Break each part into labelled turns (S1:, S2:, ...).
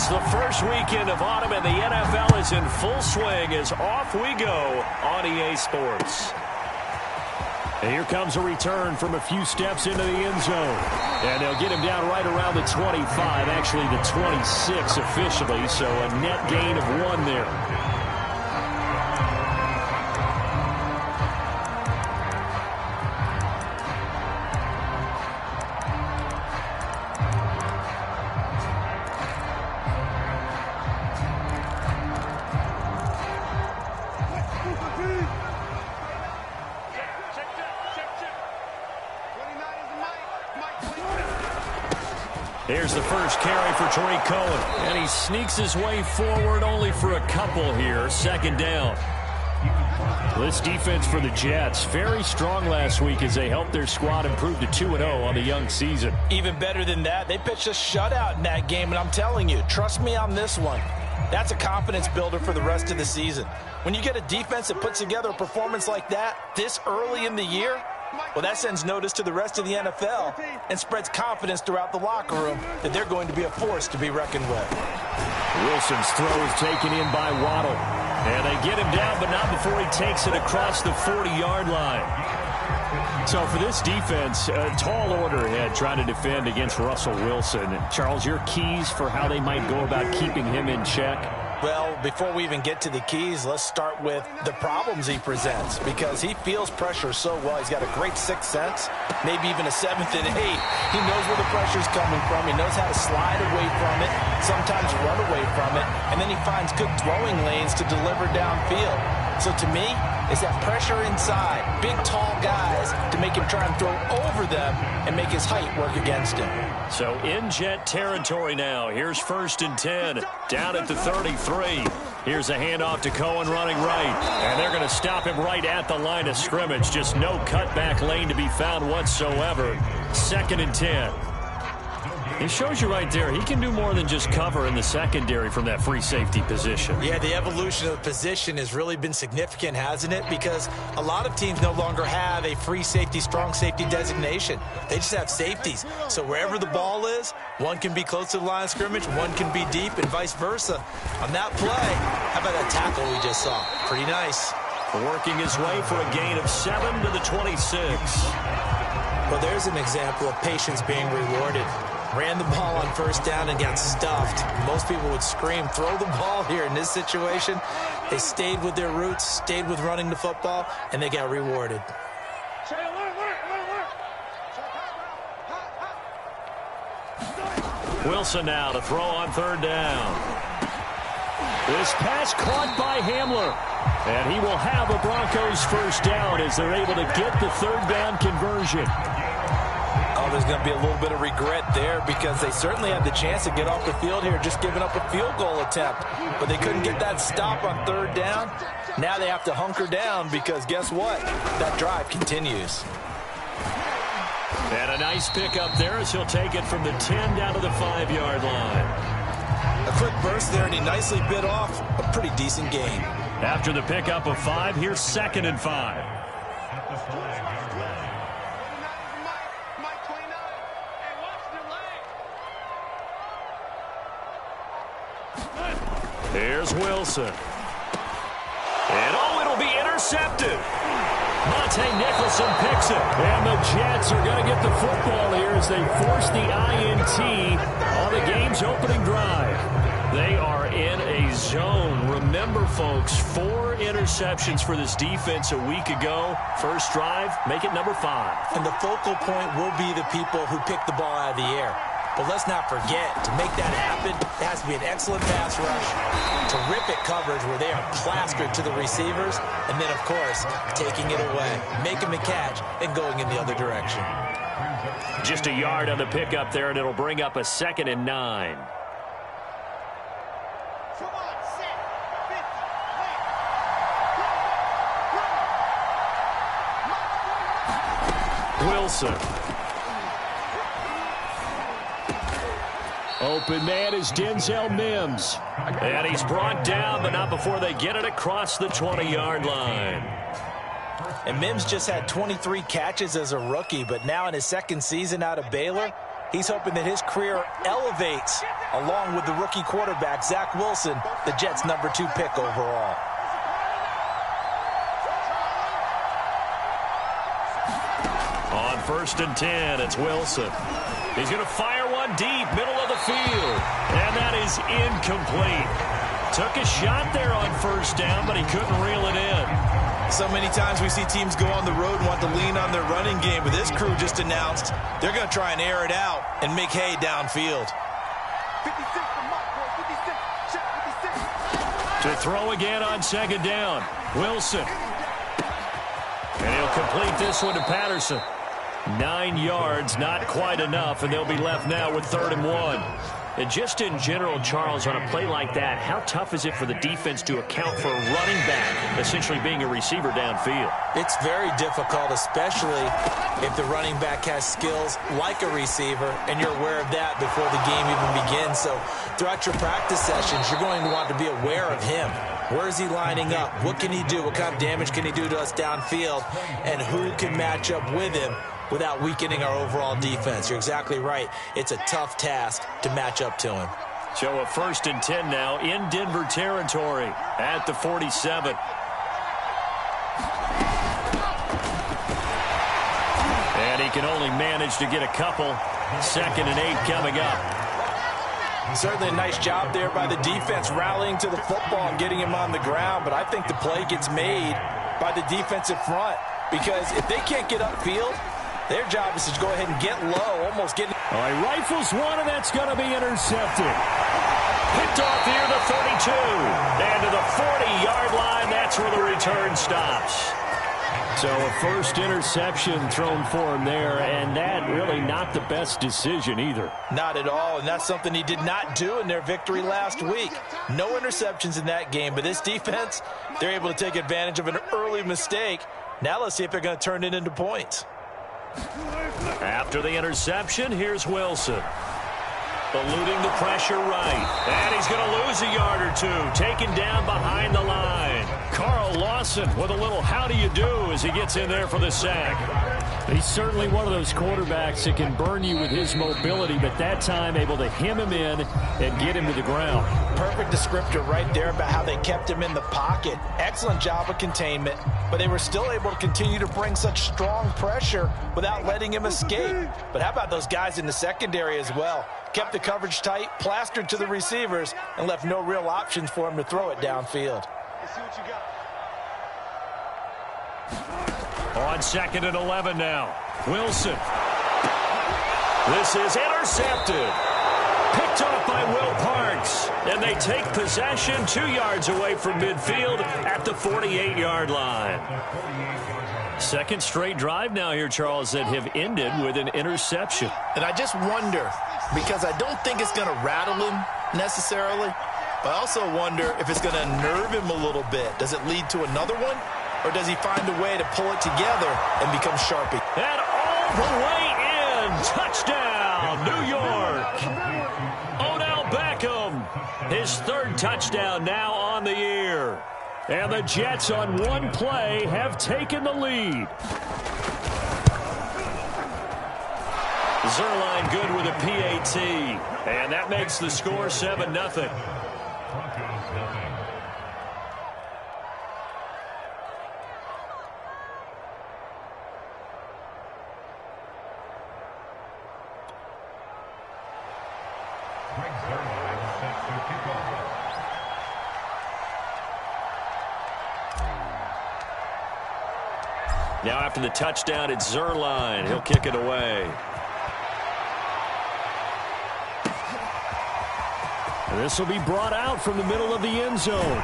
S1: It's the first weekend of autumn, and the NFL is in full swing as off we go on EA Sports. And here comes a return from a few steps into the end zone. And they'll get him down right around the 25, actually the 26 officially, so a net gain of 1 there. Here's the first carry for Tariq Cohen. And he sneaks his way forward only for a couple here. Second down. This defense for the Jets, very strong last week as they helped their squad improve to 2-0 on the young season.
S2: Even better than that, they pitched a shutout in that game, and I'm telling you, trust me on this one. That's a confidence builder for the rest of the season. When you get a defense that puts together a performance like that this early in the year, well, that sends notice to the rest of the NFL and spreads confidence throughout the locker room that they're going to be a force to be reckoned with.
S1: Wilson's throw is taken in by Waddle. And they get him down, but not before he takes it across the 40-yard line. So for this defense, a tall order ahead trying to defend against Russell Wilson. Charles, your keys for how they might go about keeping him in check?
S2: Well, before we even get to the keys, let's start with the problems he presents, because he feels pressure so well. He's got a great sixth sense, maybe even a seventh and eighth. He knows where the pressure's coming from. He knows how to slide away from it, sometimes run away from it, and then he finds good throwing lanes to deliver downfield. So to me, it's that pressure inside, big, tall guys to make him try and throw over them and make his height work against him.
S1: So in Jet territory now. Here's 1st and 10, down at the 33. Here's a handoff to Cohen running right, and they're going to stop him right at the line of scrimmage. Just no cutback lane to be found whatsoever. 2nd and 10. It shows you right there, he can do more than just cover in the secondary from that free safety position.
S2: Yeah, the evolution of the position has really been significant, hasn't it? Because a lot of teams no longer have a free safety, strong safety designation. They just have safeties. So wherever the ball is, one can be close to the line of scrimmage, one can be deep, and vice versa. On that play, how about that tackle we just saw? Pretty nice.
S1: Working his way for a gain of 7 to the 26.
S2: Well, there's an example of patience being rewarded. Ran the ball on 1st down and got stuffed. Most people would scream, throw the ball here. In this situation, they stayed with their roots, stayed with running the football, and they got rewarded.
S1: Wilson now to throw on 3rd down. This pass caught by Hamler. And he will have a Broncos 1st down as they're able to get the 3rd down conversion.
S2: Oh, there's going to be a little bit of regret there because they certainly had the chance to get off the field here, just giving up a field goal attempt. But they couldn't get that stop on 3rd down. Now they have to hunker down because guess what? That drive continues.
S1: And a nice pickup there as he'll take it from the 10 down to the 5-yard line.
S2: A quick burst there, and he nicely bit off a pretty decent gain.
S1: After the pickup of 5, here's 2nd and 5. Here's Wilson. And it'll be intercepted. Monte Nicholson picks it. And the Jets are going to get the football here as they force the INT on the game's opening drive. They are in a zone. Remember, folks, 4 interceptions for this defense a week ago. First drive, make it number 5.
S2: And the focal point will be the people who pick the ball out of the air. But let's not forget, to make that happen, it has to be an excellent pass rush, terrific coverage where they are plastered to the receivers, and then, of course, taking it away, making the catch, and going in the other direction.
S1: Just a yard on the pickup there, and it'll bring up a 2nd and 9. Wilson. Open man is Denzel Mims. And he's brought down, but not before they get it across the 20-yard line.
S2: And Mims just had 23 catches as a rookie, but now in his 2nd season out of Baylor, He's hoping that his career elevates along with the rookie quarterback, Zach Wilson, the Jets' #2 pick overall.
S1: On 1st and 10, it's Wilson. He's going to fire one deep, middle of the field. And that is incomplete. Took a shot there on 1st down, but he couldn't reel it in.
S2: So many times we see teams go on the road and want to lean on their running game, but this crew just announced they're going to try and air it out and make hay downfield.
S3: 56 for Mike, 56, check 56.
S1: To throw again on 2nd down, Wilson. And he'll complete this one to Patterson. 9 yards, not quite enough, and they'll be left now with 3rd and 1. And just in general, Charles, on a play like that, how tough is it for the defense to account for a running back essentially being a receiver downfield?
S2: It's very difficult, especially if the running back has skills like a receiver, and you're aware of that before the game even begins. So throughout your practice sessions, you're going to want to be aware of him. Where is he lining up? What can he do? What kind of damage can he do to us downfield? And who can match up with him without weakening our overall defense? You're exactly right. It's a tough task to match up to him.
S1: So a 1st and 10 now in Denver territory at the 47. And he can only manage to get a couple. 2nd and 8 coming up.
S2: Certainly a nice job there by the defense rallying to the football and getting him on the ground, but I think the play gets made by the defensive front, because if they can't get upfield, their job is to go ahead and get low, almost getting...
S1: All right, rifles one, and that's going to be intercepted. Picked off near the 32. And to the 40-yard line, that's where the return stops. So a first interception thrown for him there, and that really not the best decision either.
S2: Not at all, and that's something he did not do in their victory last week. No interceptions in that game, but this defense, they're able to take advantage of an early mistake. Now let's see if they're going to turn it into points.
S1: After the interception, here's Wilson. Eluding the pressure right. And he's going to lose a yard or two. Taken down behind the line. Carl Lawson with a little how do you do as he gets in there for the sack. He's certainly one of those quarterbacks that can burn you with his mobility, but that time able to hem him in and get him to the ground.
S2: Perfect descriptor right there about how they kept him in the pocket. Excellent job of containment, but they were still able to continue to bring such strong pressure without letting him escape. But how about those guys in the secondary as well? Kept the coverage tight, plastered to the receivers, and left no real options for him to throw it downfield.
S3: Let's see what you got.
S1: On 2nd and 11 now. Wilson. This is intercepted. Picked off by Will Parks. And they take possession 2 yards away from midfield at the 48-yard line. Second straight drive now here, Charles, that have ended with an interception.
S2: And I just wonder, because I don't think it's going to rattle him necessarily, but I also wonder if it's going to nerve him a little bit. Does it lead to another one? Or does he find a way to pull it together and become sharpie?
S1: And all the way in. Touchdown, New York. Odell Beckham. His 3rd touchdown now on the year. And the Jets on one play have taken the lead. Zerline good with a PAT. And that makes the score 7-0. Now after the touchdown, it's Zerline. He'll kick it away. This will be brought out from the middle of the end zone.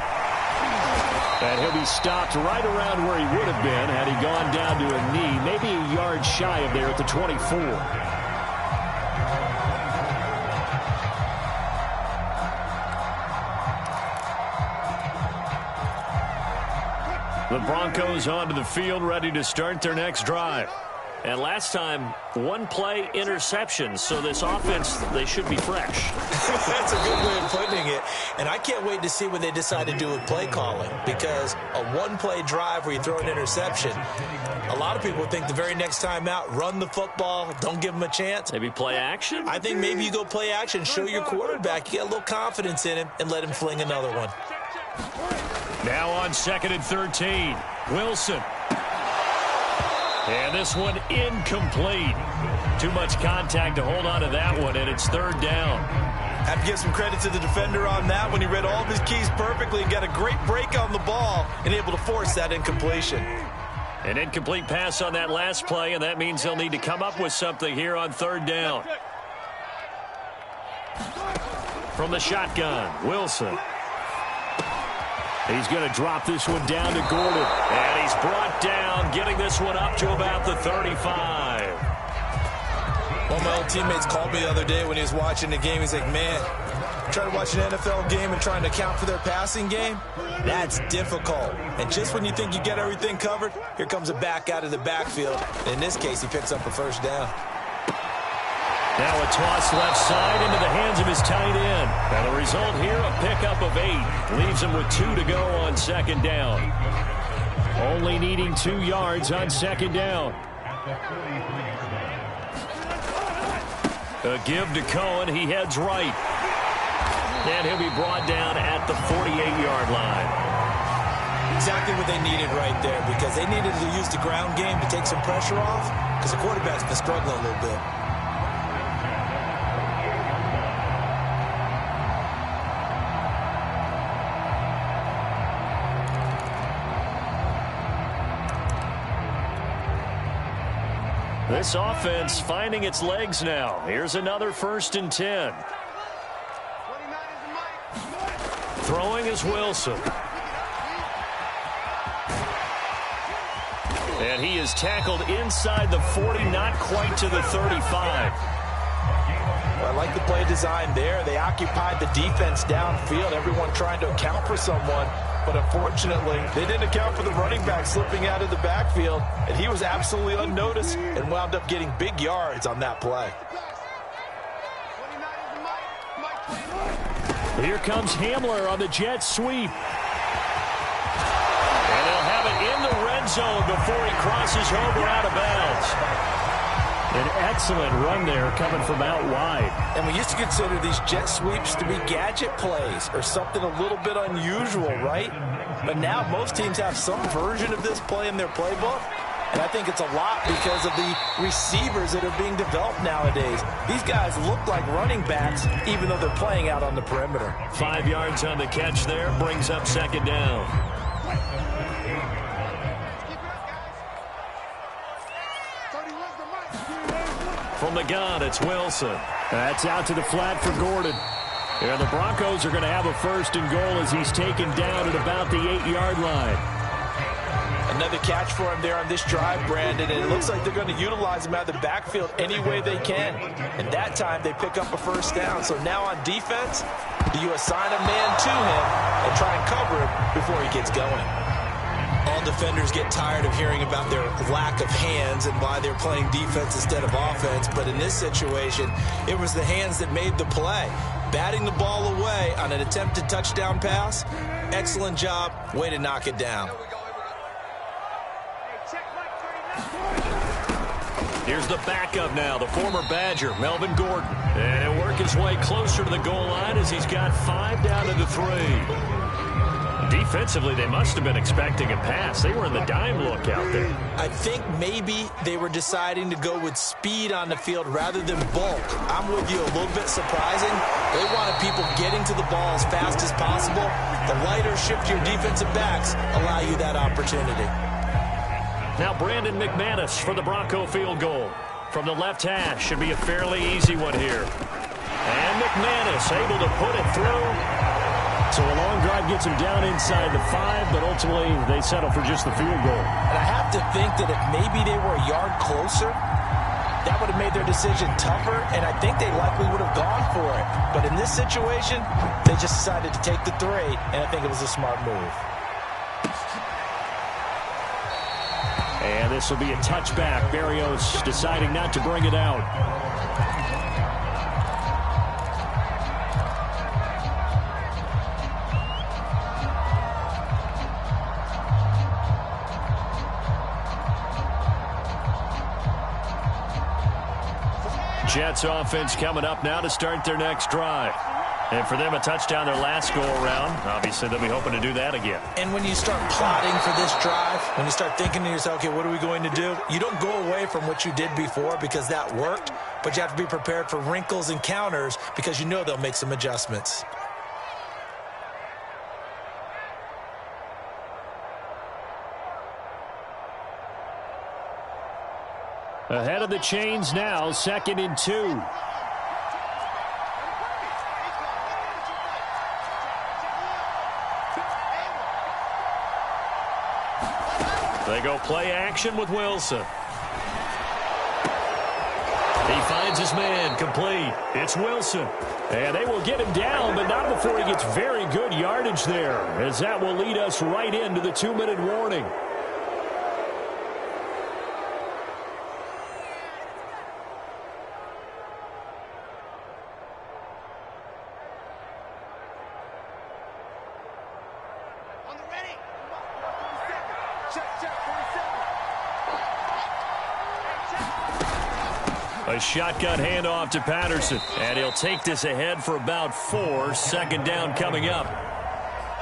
S1: And he'll be stopped right around where he would have been had he gone down to a knee, maybe a yard shy of there at the 24. The Broncos onto the field, ready to start their next drive. And last time, one play interception. So this offense, they should be fresh.
S2: That's a good way of putting it. And I can't wait to see what they decide to do with play calling, because a one-play drive where you throw an interception, a lot of people think the very next time out, run the football, don't give them a chance.
S1: Maybe play action?
S2: I think maybe you go play action, show your quarterback, you get a little confidence in him, and let him fling another one.
S1: Now on 2nd and 13, Wilson. And this one incomplete. Too much contact to hold on to that one, and it's 3rd down.
S2: Have to give some credit to the defender on that when he read all of his keys perfectly and got a great break on the ball and able to force that incompletion.
S1: An incomplete pass on that last play, and that means they'll need to come up with something here on 3rd down. From the shotgun, Wilson. He's going to drop this one down to Gordon. And he's brought down, getting this one up to about the 35.
S2: One of my old teammates called me the other day when he was watching the game. He's like, man, trying to watch an NFL game and trying to account for their passing game, that's difficult. And just when you think you get everything covered, here comes a back out of the backfield. In this case, he picks up a 1st down.
S1: Now a toss left side into the hands of his tight end. And the result here, a pickup of 8. Leaves him with 2 to go on 2nd down. Only needing 2 yards on 2nd down. A give to Cohen. He heads right. And he'll be brought down at the 48-yard line.
S2: Exactly what they needed right there, because they needed to use the ground game to take some pressure off, because the quarterback's been struggling a little bit.
S1: This offense finding its legs now. Here's another 1st and 10. Throwing is Wilson. And he is tackled inside the 40, not quite to the 35.
S2: Well, I like the play design there. They occupied the defense downfield, everyone trying to account for someone. But unfortunately, they didn't account for the running back slipping out of the backfield, and he was absolutely unnoticed and wound up getting big yards on that play.
S1: Here comes Hamler on the jet sweep. And they'll have it in the red zone before he crosses over out of bounds. An excellent run there coming from out wide.
S2: And we used to consider these jet sweeps to be gadget plays or something a little bit unusual, right? But now most teams have some version of this play in their playbook. And I think it's a lot because of the receivers that are being developed nowadays. These guys look like running backs even though they're playing out on the perimeter.
S1: 5 yards on the catch there, brings up 2nd down. From the gun, it's Wilson. That's out to the flat for Gordon. And the Broncos are going to have a 1st and goal as he's taken down at about the 8-yard line.
S2: Another catch for him there on this drive, Brandon, and it looks like they're going to utilize him out of the backfield any way they can. And that time they pick up a 1st down. So now on defense, do you assign a man to him and try and cover him before he gets going? All defenders get tired of hearing about their lack of hands and why they're playing defense instead of offense. But in this situation, it was the hands that made the play. Batting the ball away on an attempted touchdown pass. Excellent job. Way to knock it down.
S1: Here's the backup now, the former Badger, Melvin Gordon. And he'll work his way closer to the goal line as he's got 5 down to the 3. Defensively, they must have been expecting a pass. They were in the dime look out there.
S2: I think maybe they were deciding to go with speed on the field rather than bulk. I'm with you, a little bit surprising. They wanted people getting to the ball as fast as possible. The lighter, shiftier defensive backs allow you that opportunity.
S1: Now Brandon McManus for the Bronco field goal. From the left hash, should be a fairly easy one here. And McManus able to put it through. So a long drive gets him down inside the 5, but ultimately they settle for just the field goal.
S2: And I have to think that if maybe they were a yard closer, that would have made their decision tougher, and I think they likely would have gone for it. But in this situation, they just decided to take the 3, and I think it was a smart move.
S1: And this will be a touchback. Berrios deciding not to bring it out. Jets offense coming up now to start their next drive. And for them, a touchdown their last go-around. Obviously, they'll be hoping to do that again.
S2: And when you start plotting for this drive, when you start thinking to yourself, okay, what are we going to do? You don't go away from what you did before because that worked, but you have to be prepared for wrinkles and counters because you know they'll make some adjustments.
S1: Ahead of the chains now, 2nd and 2. They go play action with Wilson. He finds his man, complete. It's Wilson. And they will get him down, but not before he gets very good yardage there, as that will lead us right into the 2-minute warning. A shotgun handoff to Patterson, and he'll take this ahead for about 4. 2nd down coming up.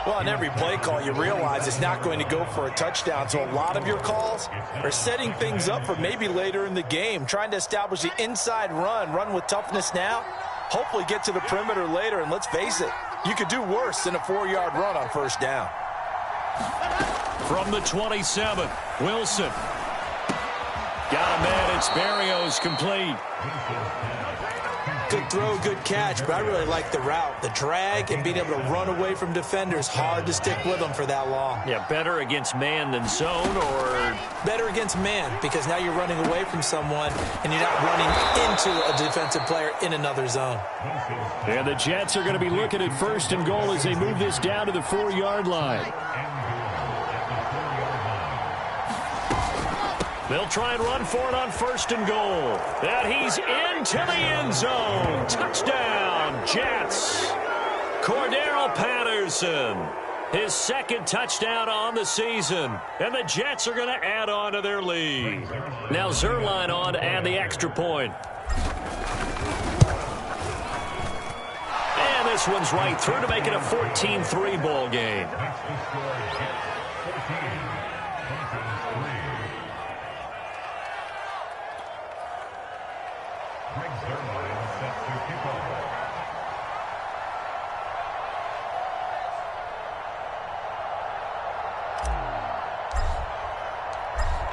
S2: Well, on every play call, you realize it's not going to go for a touchdown, so a lot of your calls are setting things up for maybe later in the game, trying to establish the inside run with toughness now, hopefully get to the perimeter later, and let's face it, you could do worse than a 4-yard run on 1st down.
S1: From the 27, Wilson. Got a man, it's Berrios, complete.
S2: Good throw, good catch, but I really like the route. The drag and being able to run away from defenders, hard to stick with them for that long.
S1: Yeah, better against man than zone, or?
S2: Better against man, because now you're running away from someone and you're not running into a defensive player in another zone.
S1: And the Jets are going to be looking at 1st and goal as they move this down to the 4-yard line. They'll try and run for it on 1st and goal. And he's into the end zone. Touchdown, Jets. Cordero Patterson, his 2nd touchdown on the season. And the Jets are going to add on to their lead. Now Zerline on to add the extra point. And this one's right through to make it a 14-3 ball game.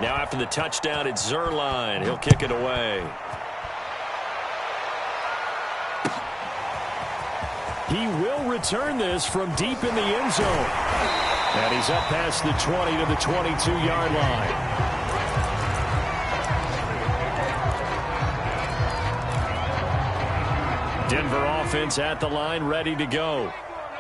S1: Now after the touchdown, it's Zerline. He'll kick it away. He will return this from deep in the end zone. And he's up past the 20 to the 22-yard line. Denver offense at the line, ready to go.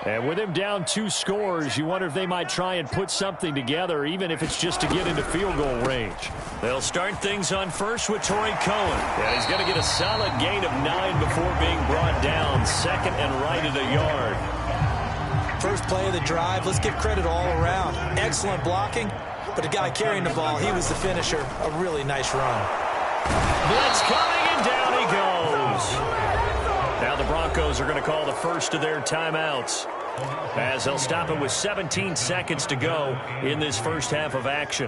S1: And with him down 2 scores, you wonder if they might try and put something together, even if it's just to get into field goal range. They'll start things on 1st with Torrey Cohen. Yeah, he's going to get a solid gain of 9 before being brought down. 2nd and right at a yard.
S2: First play of the drive, let's give credit all around. Excellent blocking, but the guy carrying the ball, he was the finisher. A really nice run.
S1: Blitz coming, and down he goes. Now the Broncos are going to call the first of their timeouts, as they'll stop it with 17 seconds to go in this first half of action.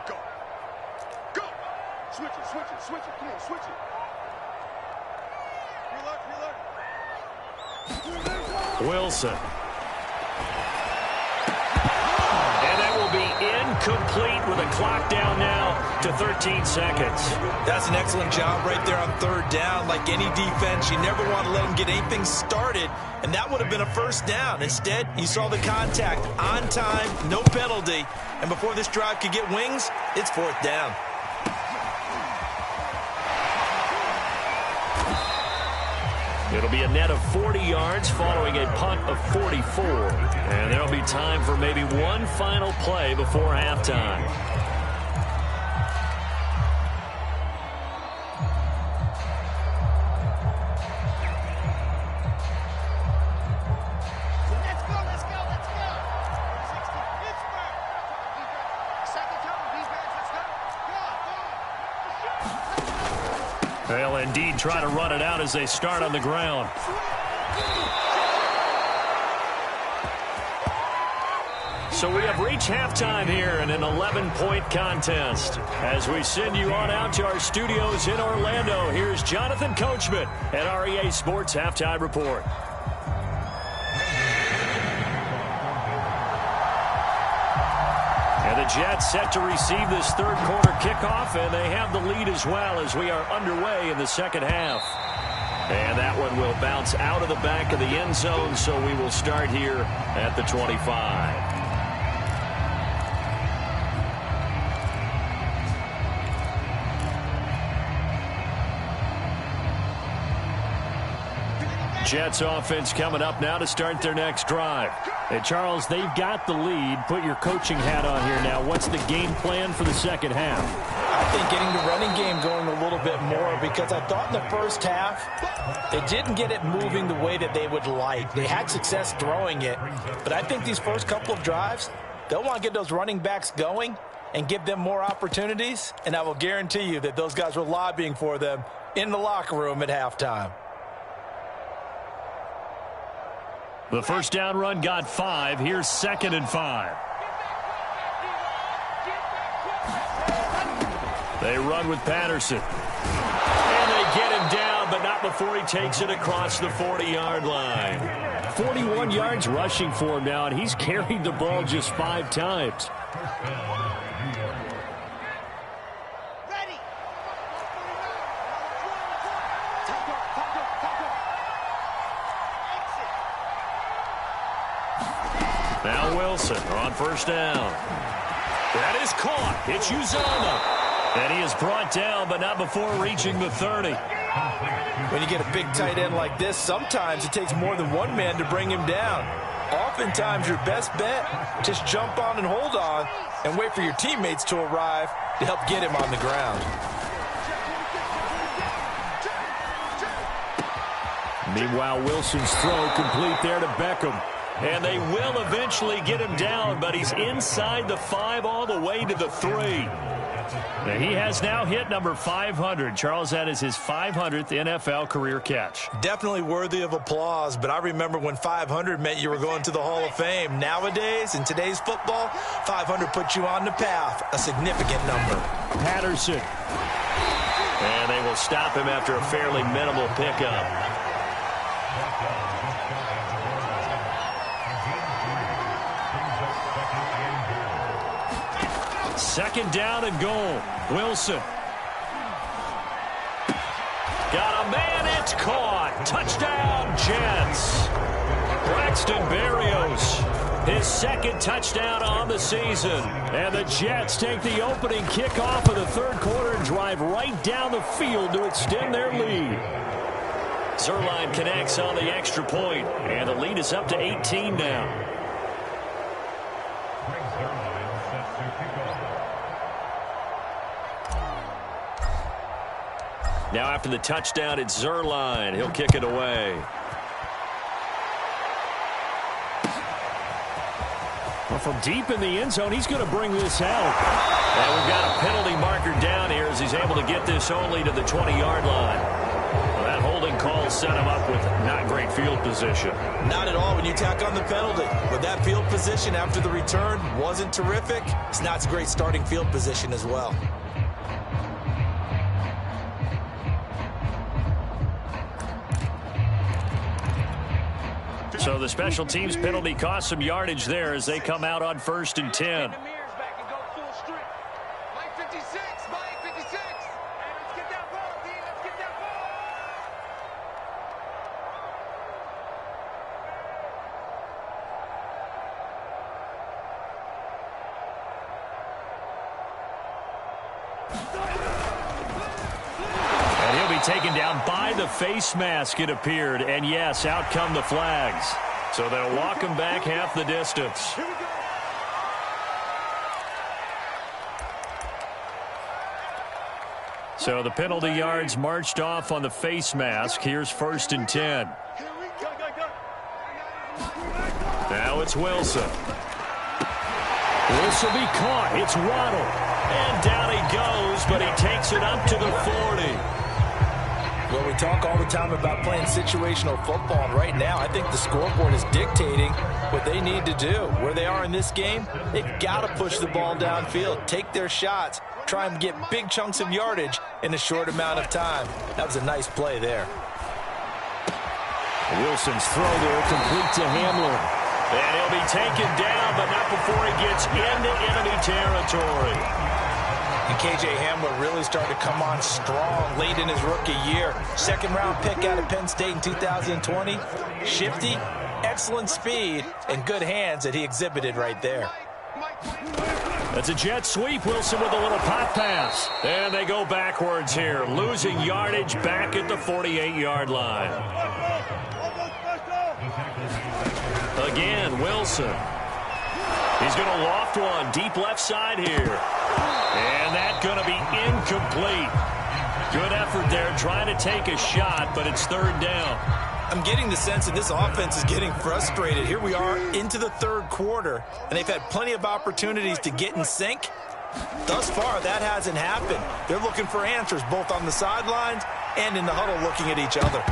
S3: Go. Go. Switch it, switch it, switch it. Come on, switch it. Reload.
S1: Wilson. Incomplete with a clock down now to 13 seconds.
S2: That's an excellent job right there on 3rd down. Like any defense, you never want to let them get anything started, and that would have been a 1st down. Instead, you saw the contact on time, no penalty, and before this drive could get wings, it's 4th down.
S1: It'll be a net of 40 yards following a punt of 44. And there'll be time for maybe one final play before halftime. They'll indeed try to run it out as they start on the ground. So we have reached halftime here in an 11-point contest. As we send you on out to our studios in Orlando, here's Jonathan Coachman at REA Sports Halftime Report. And the Jets set to receive this third quarter kickoff, and they have the lead as well as we are underway in the second half. And that one will bounce out of the back of the end zone, so we will start here at the 25. Jets offense coming up now to start their next drive. And Charles, they've got the lead. Put your coaching hat on here now. What's the game plan for the second half?
S2: I think getting the running game going a little bit more, because I thought in the first half they didn't get it moving the way that they would like. They had success throwing it, but I think these first couple of drives, they'll want to get those running backs going and give them more opportunities, and I will guarantee you that those guys were lobbying for them in the locker room at halftime.
S1: The first down run got 5. Here's 2nd and 5. They run with Patterson. And they get him down, but not before he takes it across the 40-yard line. 41 yards rushing for him now, and he's carried the ball just 5 times. Now Wilson on first down. That is caught. It's Uzomah. And he is brought down, but not before reaching the 30.
S2: When you get a big tight end like this, sometimes it takes more than one man to bring him down. Oftentimes, your best bet, just jump on and hold on and wait for your teammates to arrive to help get him on the ground.
S1: Meanwhile, Wilson's throw complete there to Beckham. And they will eventually get him down, but he's inside the 5 all the way to the 3. And he has now hit number 500. Charles, that is his 500th NFL career catch.
S2: Definitely worthy of applause, but I remember when 500 meant you were going to the Hall of Fame. Nowadays, in today's football, 500 puts you on the path, a significant number.
S1: Patterson. And they will stop him after a fairly minimal pickup. Second down and goal. Wilson. Got a man. It's caught. Touchdown, Jets. Braxton Berrios. His second touchdown on the season. And the Jets take the opening kickoff of the third quarter and drive right down the field to extend their lead. Zuerlein connects on the extra point, and the lead is up to 18 now. Now after the touchdown, it's Zuerlein. He'll kick it away. Well, from deep in the end zone, he's going to bring this out. And we've got a penalty marker down here as he's able to get this only to the 20-yard line. Well, that holding call set him up with not great field position.
S2: Not at all when you tack on the penalty. But that field position after the return wasn't terrific. It's not a great starting field position as well.
S1: So the special teams penalty cost some yardage there as they come out on 1st and 10. taken down by the face mask, it appeared. And, yes, out come the flags. So they'll walk him back half the distance. So the penalty yards marched off on the face mask. Here's 1st and 10. Now it's Wilson. This will be caught. It's Waddle. And down he goes, but he takes it up to the 40.
S2: Well, we talk all the time about playing situational football, and right now I think the scoreboard is dictating what they need to do. Where they are in this game, they've got to push the ball downfield, take their shots, try and get big chunks of yardage in a short amount of time. That was a nice play there.
S1: Wilson's throw there complete to Hamlin. And he'll be taken down, but not before he gets into enemy territory.
S2: And K.J. Hamler really started to come on strong late in his rookie year. 2nd-round pick out of Penn State in 2020. Shifty, excellent speed, and good hands that he exhibited right there.
S1: That's a jet sweep. Wilson with a little pop pass. And they go backwards here, losing yardage back at the 48-yard line. Again, Wilson. He's going to loft one deep left side here. And that's going to be incomplete. Good effort there trying to take a shot, but it's 3rd down.
S2: I'm getting the sense that this offense is getting frustrated. Here we are into the 3rd quarter, and they've had plenty of opportunities to get in sync. Thus far, that hasn't happened. They're looking for answers both on the sidelines and in the huddle looking at each other.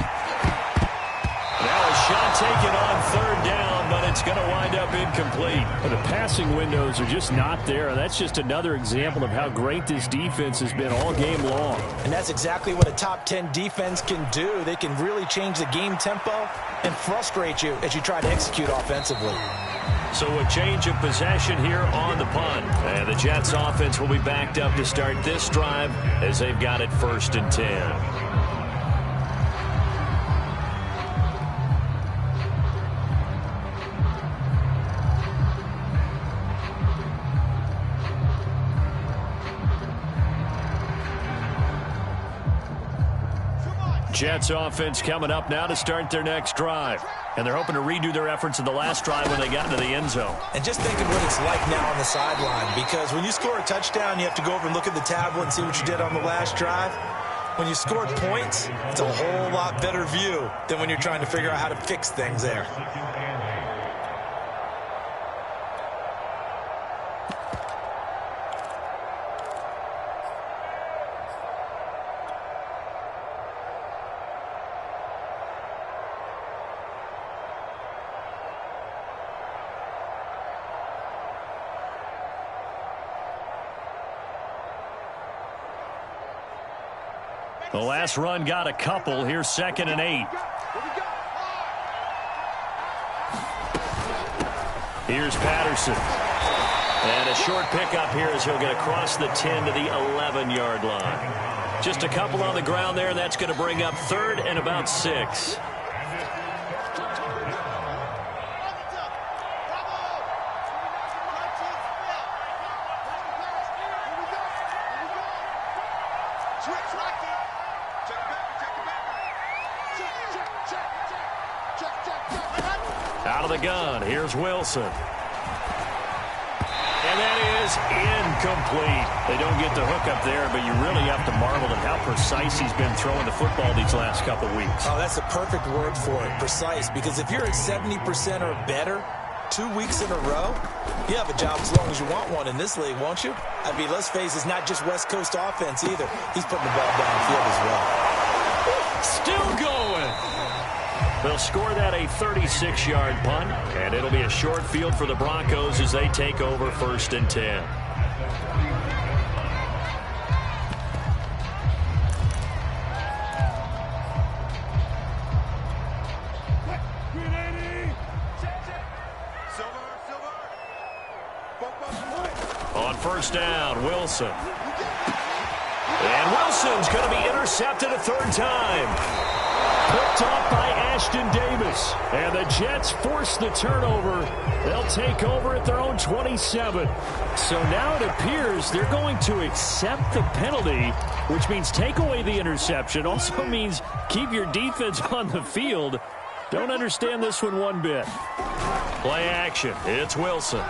S1: Now a shot taken on 3rd down, but it's going to wind up incomplete. The passing windows are just not there. That's just another example of how great this defense has been all game long.
S2: And that's exactly what a top 10 defense can do. They can really change the game tempo and frustrate you as you try to execute offensively.
S1: So a change of possession here on the punt. And the Jets offense will be backed up to start this drive as they've got it 1st and 10. Jets offense coming up now to start their next drive. And they're hoping to redo their efforts in the last drive when they got into the end zone.
S2: And just think of what it's like now on the sideline, because when you score a touchdown, you have to go over and look at the tablet and see what you did on the last drive. When you scored points, it's a whole lot better view than when you're trying to figure out how to fix things there.
S1: The last run got a couple. Here's 2nd and 8. Here's Patterson. And a short pickup here as he'll get across the 10 to the 11-yard line. Just a couple on the ground there. That's going to bring up 3rd and about 6. Out of the gun, here's Wilson. And that is incomplete. They don't get the hook up there, but you really have to marvel at how precise he's been throwing the football these last couple weeks.
S2: Oh, that's the perfect word for it, precise, because if you're at 70% or better 2 weeks in a row, you have a job as long as you want one in this league, won't you? I mean, let's face it, it's not just West Coast offense either. He's putting the ball downfield as well.
S1: Still going. They'll score that a 36-yard punt, and it'll be a short field for the Broncos as they take over 1st and 10. On 1st down, Wilson. And Wilson's going to be intercepted a 3rd time. Picked off by Ashton Davis. And the Jets force the turnover. They'll take over at their own 27. So now it appears they're going to accept the penalty, which means take away the interception. Also means keep your defense on the field. Don't understand this one bit. Play action. It's Wilson.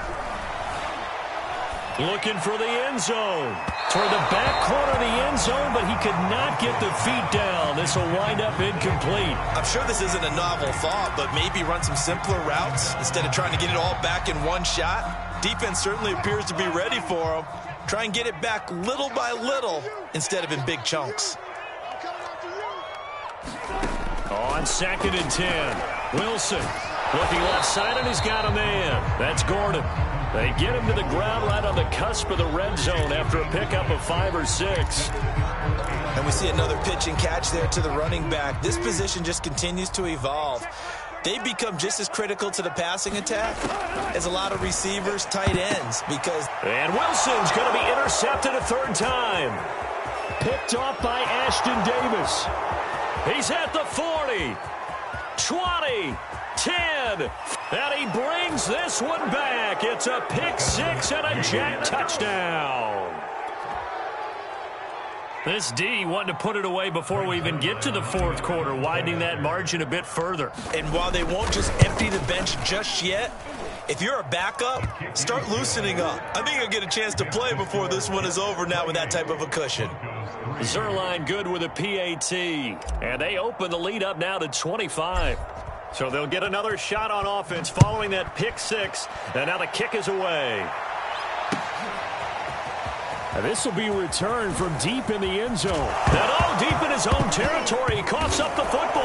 S1: Looking for the end zone. Toward the back corner of the end zone, but he could not get the feet down. This will wind up incomplete.
S2: I'm sure this isn't a novel thought, but maybe run some simpler routes instead of trying to get it all back in one shot. Defense certainly appears to be ready for him. Try and get it back little by little instead of in big chunks.
S1: On 2nd and 10, Wilson looking left side, and he's got a man. That's Gordon. They get him to the ground right on the cusp of the red zone after a pickup of 5 or 6.
S2: And we see another pitch and catch there to the running back. This position just continues to evolve. They become just as critical to the passing attack as a lot of receivers, tight ends, because...
S1: And Wilson's going to be intercepted a 3rd time. Picked off by Ashton Davis. He's at the 40, 20, 10, and he brings this one back. It's a pick 6 and a Jet touchdown. This D wanted to put it away before we even get to the 4th quarter, widening that margin a bit further.
S2: And while they won't just empty the bench just yet, if you're a backup, start loosening up. I think you'll get a chance to play before this one is over now with that type of a cushion.
S1: Zerline good with a PAT, and they open the lead up now to 25. So they'll get another shot on offense following that pick 6, and now the kick is away. And this will be returned from deep in the end zone. And all deep in his own territory, he coughs up the football,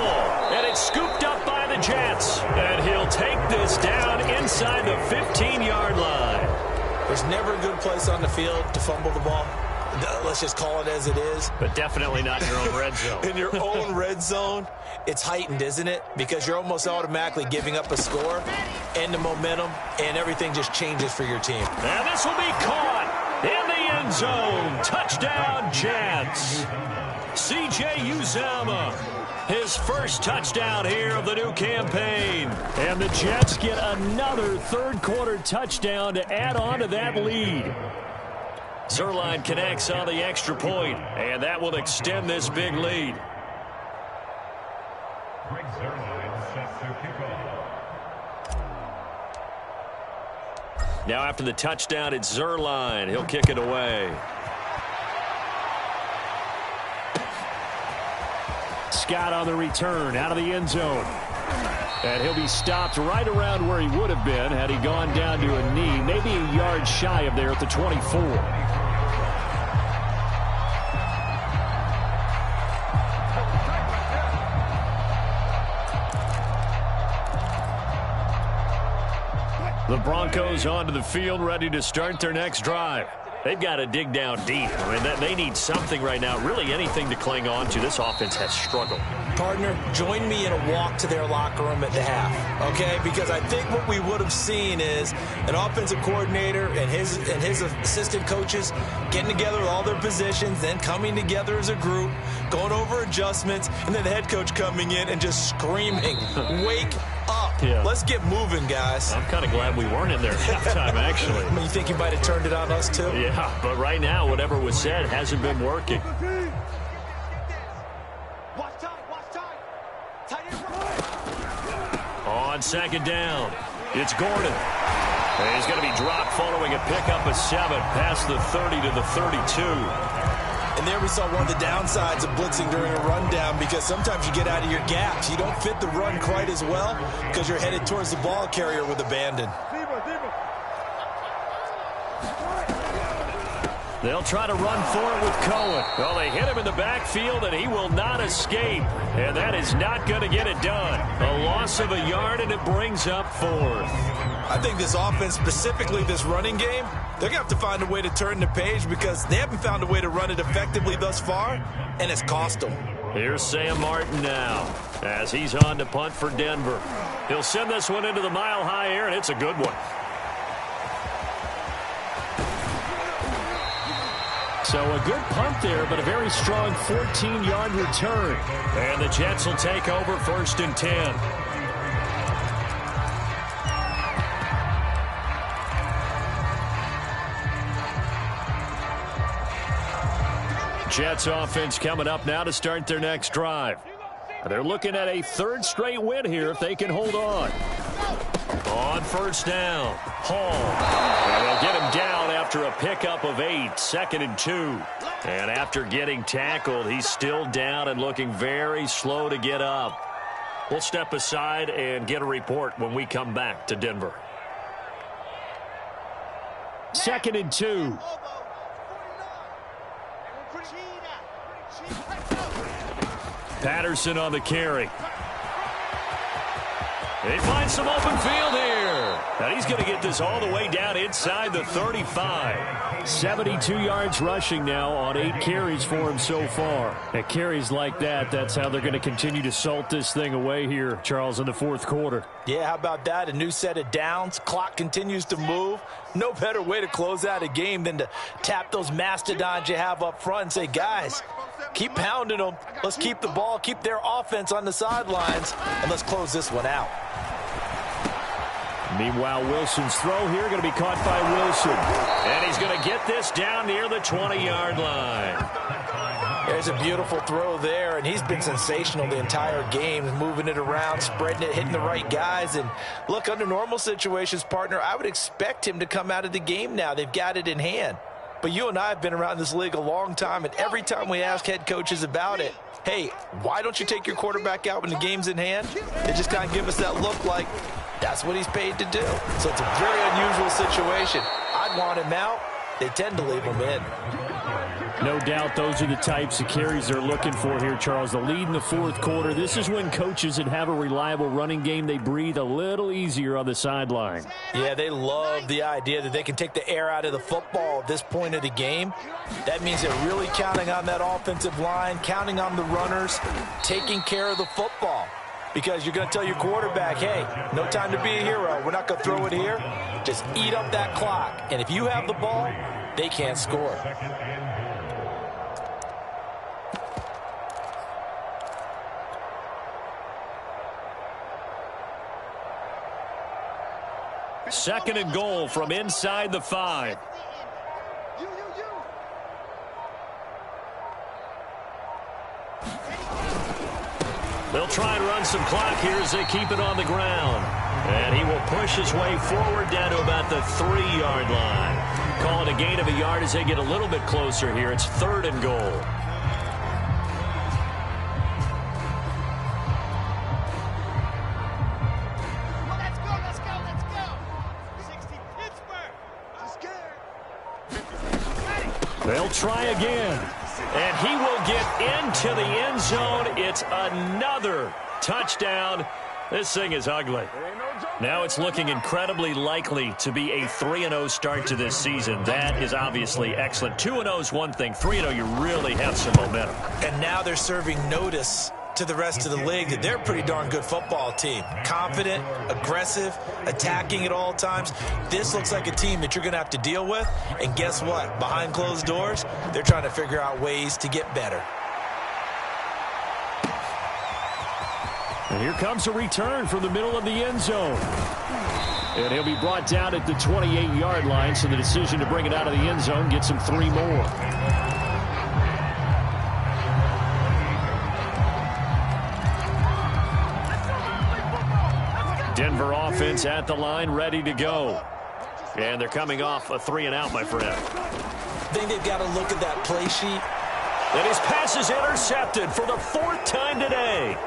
S1: and it's scooped up by the Jets. And he'll take this down inside the 15-yard line.
S2: There's never a good place on the field to fumble the ball. Let's just call it as it is.
S1: But definitely not in your own red zone.
S2: In your own red zone, it's heightened, isn't it? Because you're almost automatically giving up a score and the momentum, and everything just changes for your team.
S1: And this will be caught in the end zone. Touchdown, Jets. C.J. Uzomah, his first touchdown here of the new campaign. And the Jets get another 3rd quarter touchdown to add on to that lead. Zerline connects on the extra point, and that will extend this big lead. Now after the touchdown, it's Zerline. He'll kick it away. Scott on the return out of the end zone. And he'll be stopped right around where he would have been had he gone down to a knee, maybe a yard shy of there at the 24. The Broncos onto the field, ready to start their next drive. They've got to dig down deep. I mean, they need something right now, really anything to cling on to. This offense has struggled.
S2: Partner, join me in a walk to their locker room at the half, okay? Because I think what we would have seen is an offensive coordinator and his assistant coaches getting together with all their positions, then coming together as a group, going over adjustments, and then the head coach coming in and just screaming, wake up. Yeah. Let's get moving, guys.
S1: I'm kind of glad we weren't in there at halftime, actually.
S2: You think you might have turned it on us, too?
S1: Yeah, but right now, whatever was said hasn't been working. On 2nd down, it's Gordon. And he's going to be dropped following a pickup of 7 past the 30 to the 32.
S2: And there we saw one of the downsides of blitzing during a rundown, because sometimes you get out of your gaps. You don't fit the run quite as well because you're headed towards the ball carrier with abandon.
S1: They'll try to run for it with Cohen. Well, they hit him in the backfield, and he will not escape. And that is not going to get it done. A loss of a yard, and it brings up 4th.
S2: I think this offense, specifically this running game, they're going to have to find a way to turn the page, because they haven't found a way to run it effectively thus far, and it's cost them.
S1: Here's Sam Martin now as he's on to punt for Denver. He'll send this one into the mile-high air, and it's a good one. So a good punt there, but a very strong 14-yard return. And the Jets will take over 1st and 10. Jets offense coming up now to start their next drive. They're looking at a 3rd straight win here if they can hold on. On 1st down, Hall. And they'll get him down after a pickup of 8, 2nd and 2. And after getting tackled, he's still down and looking very slow to get up. We'll step aside and get a report when we come back to Denver. 2nd and 2. Patterson on the carry. They find some open field here. And he's going to get this all the way down inside the 35. 72 yards rushing now on 8 carries for him so far. And carries like that, that's how they're going to continue to salt this thing away here, Charles, in the 4th quarter.
S2: Yeah, how about that? A new set of downs. Clock continues to move. No better way to close out a game than to tap those mastodons you have up front and say, guys, keep pounding them. Let's keep the ball, keep their offense on the sidelines, and let's close this one out.
S1: Meanwhile, Wilson's throw here going to be caught by Wilson. And he's going to get this down near the 20-yard line.
S2: There's a beautiful throw there, and he's been sensational the entire game, moving it around, spreading it, hitting the right guys. And look, under normal situations, partner, I would expect him to come out of the game now. They've got it in hand. But you and I have been around this league a long time, and every time we ask head coaches about it, hey, why don't you take your quarterback out when the game's in hand? They just kind of give us that look like that's what he's paid to do. So it's a very unusual situation. I'd want him out. They tend to leave him in.
S1: No doubt those are the types of carries they're looking for here, Charles. The lead in the 4th quarter. This is when coaches that have a reliable running game, they breathe a little easier on the sideline.
S2: Yeah, they love the idea that they can take the air out of the football at this point of the game. That means they're really counting on that offensive line, counting on the runners, taking care of the football. Because you're going to tell your quarterback, hey, no time to be a hero. We're not going to throw it here. Just eat up that clock. And if you have the ball, they can't score.
S1: Second and goal from inside the 5. They'll try and run some clock here as they keep it on the ground. And he will push his way forward down to about the 3-yard line. Call it a gain of a yard as they get a little bit closer here. It's 3rd and goal. They'll try again. And he will get into the end zone. It's another touchdown. This thing is ugly. Now it's looking incredibly likely to be a 3-0 start to this season. That is obviously excellent. 2-0 is one thing. 3-0, you really have some momentum.
S2: And now they're serving notice to the rest of the league that they're a pretty darn good football team. Confident, aggressive, attacking at all times. This looks like a team that you're going to have to deal with. And guess what? Behind closed doors, they're trying to figure out ways to get better.
S1: And here comes a return from the middle of the end zone. And he'll be brought down at the 28-yard line, so the decision to bring it out of the end zone gets him 3 more. Denver offense at the line, ready to go. And they're coming off a 3-and-out, my friend.
S2: I think they've got to look at that play sheet.
S1: And his pass is intercepted for the 4th time today.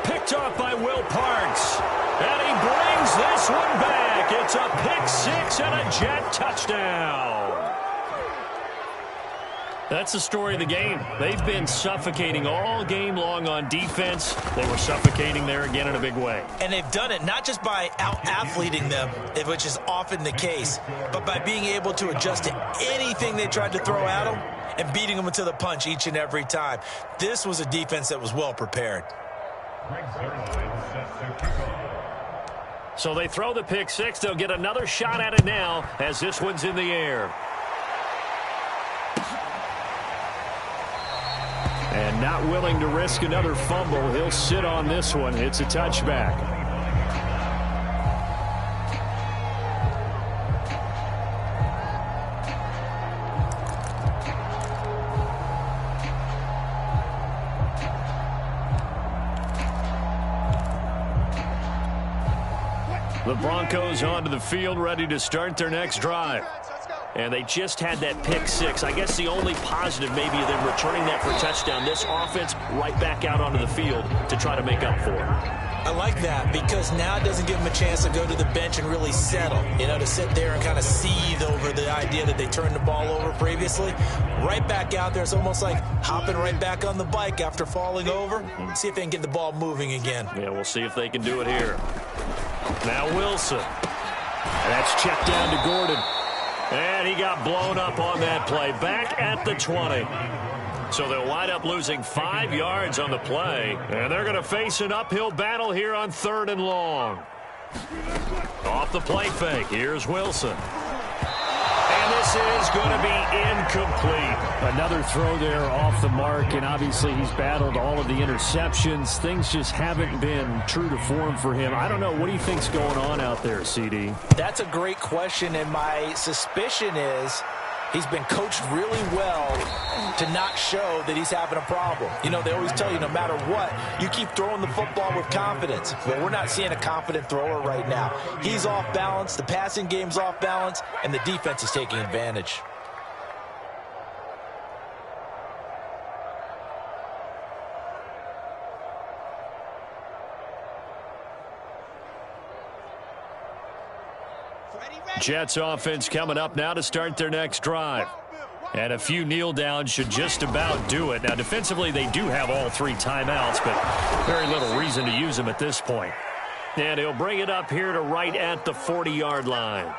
S1: Picked off by Will Parks. And he brings this one back. It's a pick 6 and a Jet touchdown. That's the story of the game. They've been suffocating all game long on defense. They were suffocating there again in a big way.
S2: And they've done it not just by out-athleting them, which is often the case, but by being able to adjust to anything they tried to throw at them and beating them to the punch each and every time. This was a defense that was well prepared.
S1: So they throw the pick 6. They'll get another shot at it now as this one's in the air. And not willing to risk another fumble. He'll sit on this one. It's a touchback. The Broncos onto the field, ready to start their next drive. And they just had that pick six. I guess the only positive maybe of them returning that for a touchdown. This offense right back out onto the field to try to make up for it.
S2: I like that because now it doesn't give them a chance to go to the bench and really settle. You know, to sit there and kind of seethe over the idea that they turned the ball over previously. Right back out there. It's almost like hopping right back on the bike after falling over. See if they can get the ball moving again.
S1: Yeah, we'll see if they can do it here. Now Wilson. And that's checked down to Gordon. And he got blown up on that play. Back at the 20. So they'll wind up losing 5 yards on the play. And they're going to face an uphill battle here on 3rd and long. Off the play fake. Here's Wilson. And this is going to be incomplete. Another throw there off the mark, and obviously he's battled all of the interceptions. Things just haven't been true to form for him. I don't know. What do you think's going on out there, CD?
S2: That's a great question, and my suspicion is he's been coached really well to not show that he's having a problem. You know, they always tell you no matter what, you keep throwing the football with confidence. Well, we're not seeing a confident thrower right now. He's off balance, the passing game's off balance, and the defense is taking advantage.
S1: Jets offense coming up now to start their next drive. And a few kneel downs should just about do it. Now, defensively, they do have all 3 timeouts, but very little reason to use them at this point. And he'll bring it up here to right at the 40-yard line.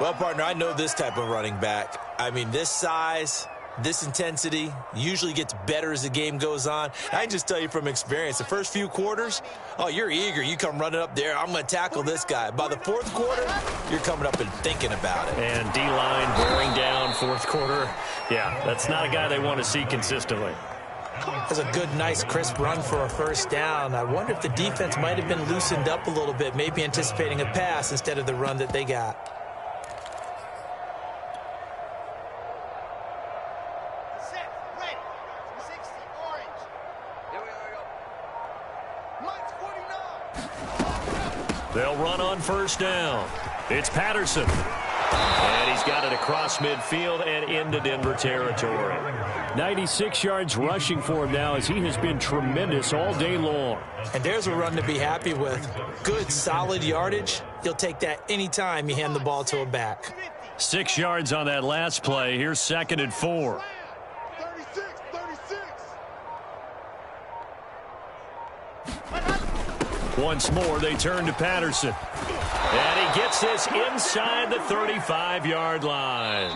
S2: Well, partner, I know this type of running back. I mean, this size, this intensity usually gets better as the game goes on. I can just tell you from experience, the first few quarters, oh, you're eager. You come running up there, I'm going to tackle this guy. By the 4th quarter, you're coming up and thinking about it.
S1: And D-line bearing down 4th quarter. Yeah, that's not a guy they want to see consistently.
S2: That's a good, nice, crisp run for a first down. I wonder if the defense might have been loosened up a little bit, maybe anticipating a pass instead of the run that they got.
S1: They'll run on first down. It's Patterson. And he's got it across midfield and into Denver territory. 96 yards rushing for him now as he has been tremendous all day long.
S2: And there's a run to be happy with. Good, solid yardage. He'll take that anytime you hand the ball to a back.
S1: 6 yards on that last play. Here's 2nd and 4.
S3: 36.
S1: Once more, they turn to Patterson. And he gets this inside the 35-yard line.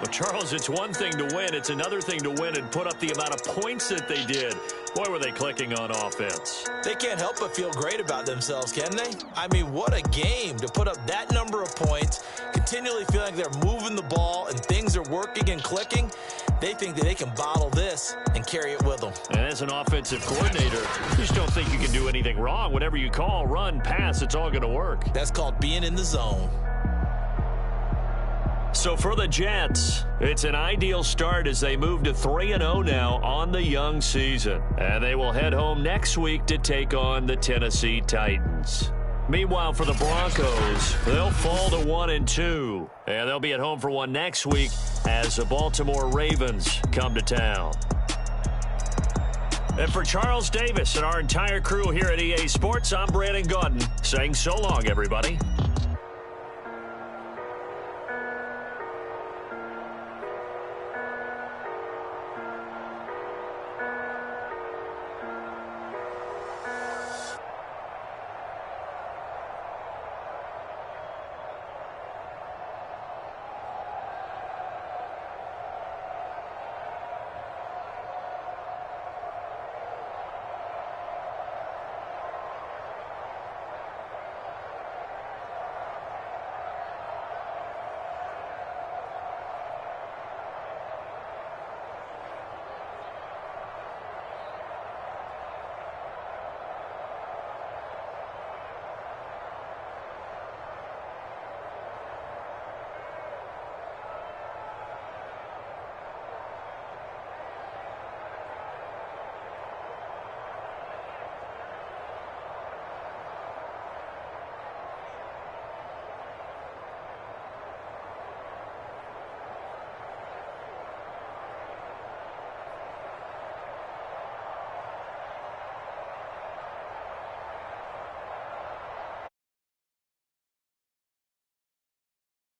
S1: Well, Charles, it's one thing to win. It's another thing to win and put up the amount of points that they did. Boy, were they clicking on offense.
S2: They can't help but feel great about themselves, can they? I mean, what a game to put up that number of points, continually feeling like they're moving the ball and things are working and clicking. They think that they can bottle this and carry it with them.
S1: And as an offensive coordinator, you just don't think you can do anything wrong. Whatever you call, run, pass, it's all going to work.
S2: That's called being in the zone.
S1: So for the Jets, it's an ideal start as they move to 3-0 now on the young season. And they will head home next week to take on the Tennessee Titans. Meanwhile, for the Broncos, they'll fall to 1-2. And they'll be at home for one next week as the Baltimore Ravens come to town. And for Charles Davis and our entire crew here at EA Sports, I'm Brandon Gaudin saying so long, everybody.